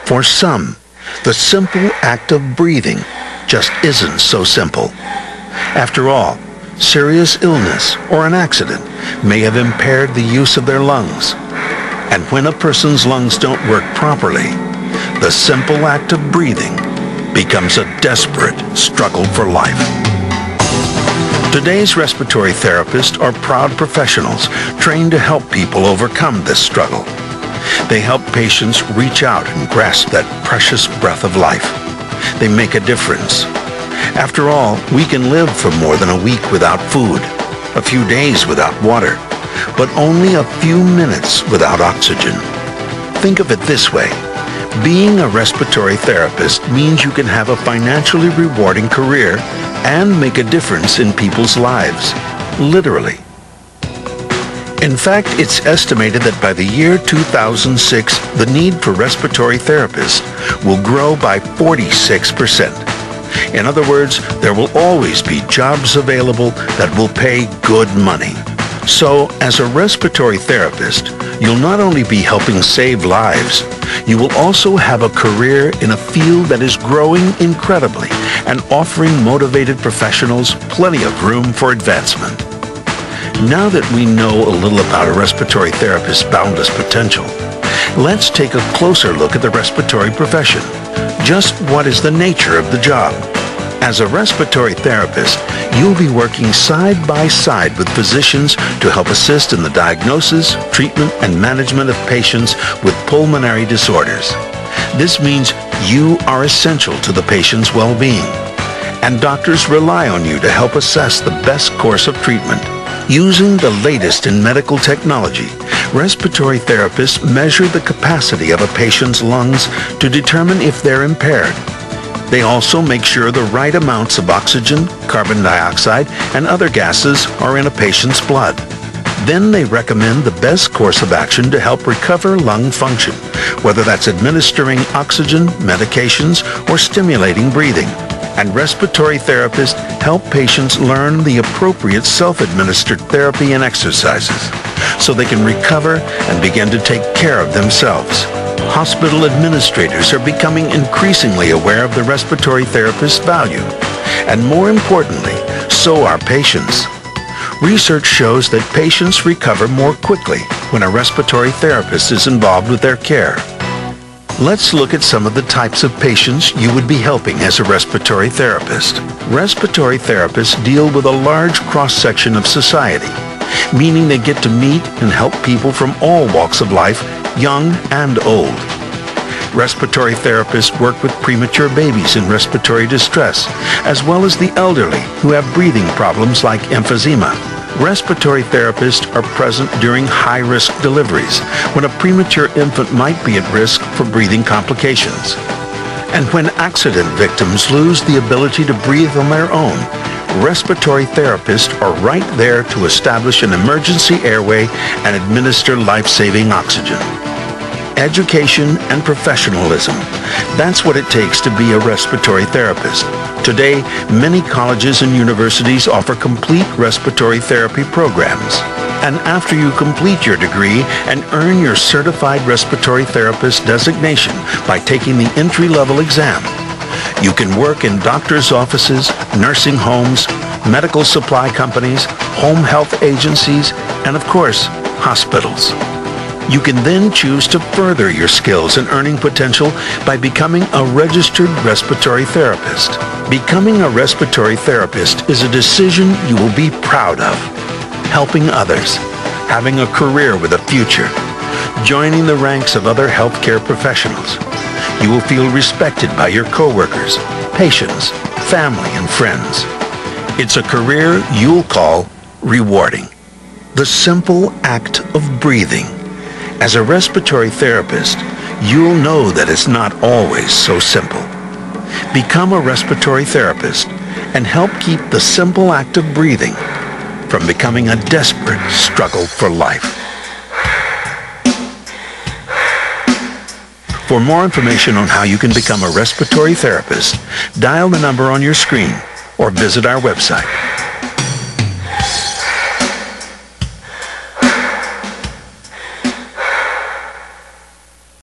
For some, the simple act of breathing just isn't so simple. After all, serious illness or an accident may have impaired the use of their lungs. And when a person's lungs don't work properly, the simple act of breathing becomes a desperate struggle for life. Today's respiratory therapists are proud professionals trained to help people overcome this struggle. They help patients reach out and grasp that precious breath of life. They make a difference. After all, we can live for more than a week without food, a few days without water, but only a few minutes without oxygen. Think of it this way. Being a respiratory therapist means you can have a financially rewarding career and make a difference in people's lives, literally. In fact, it's estimated that by the year 2006, the need for respiratory therapists will grow by 46%. In other words, there will always be jobs available that will pay good money. So, as a respiratory therapist, you'll not only be helping save lives, you will also have a career in a field that is growing incredibly and offering motivated professionals plenty of room for advancement. Now that we know a little about a respiratory therapist's boundless potential, let's take a closer look at the respiratory profession. Just what is the nature of the job? As a respiratory therapist, you'll be working side by side with physicians to help assist in the diagnosis, treatment, and management of patients with pulmonary disorders. This means you are essential to the patient's well-being, and doctors rely on you to help assess the best course of treatment. Using the latest in medical technology, respiratory therapists measure the capacity of a patient's lungs to determine if they're impaired. They also make sure the right amounts of oxygen, carbon dioxide, and other gases are in a patient's blood. Then they recommend the best course of action to help recover lung function, whether that's administering oxygen, medications, or stimulating breathing. And respiratory therapists help patients learn the appropriate self-administered therapy and exercises so they can recover and begin to take care of themselves. Hospital administrators are becoming increasingly aware of the respiratory therapist's value. And more importantly, so are patients. Research shows that patients recover more quickly when a respiratory therapist is involved with their care. Let's look at some of the types of patients you would be helping as a respiratory therapist. Respiratory therapists deal with a large cross-section of society, meaning they get to meet and help people from all walks of life, young and old. Respiratory therapists work with premature babies in respiratory distress, as well as the elderly who have breathing problems like emphysema. Respiratory therapists are present during high-risk deliveries, when a premature infant might be at risk for breathing complications. And when accident victims lose the ability to breathe on their own, respiratory therapists are right there to establish an emergency airway and administer life-saving oxygen. Education and professionalism. That's what it takes to be a respiratory therapist. Today, many colleges and universities offer complete respiratory therapy programs. And after you complete your degree and earn your certified respiratory therapist designation by taking the entry-level exam, you can work in doctors' offices, nursing homes, medical supply companies, home health agencies, and of course, hospitals. You can then choose to further your skills and earning potential by becoming a registered respiratory therapist. Becoming a respiratory therapist is a decision you will be proud of. Helping others, having a career with a future, joining the ranks of other healthcare professionals. You will feel respected by your coworkers, patients, family, and friends. It's a career you'll call rewarding. The simple act of breathing. As a respiratory therapist, you'll know that it's not always so simple. Become a respiratory therapist and help keep the simple act of breathing from becoming a desperate struggle for life. For more information on how you can become a respiratory therapist, dial the number on your screen or visit our website.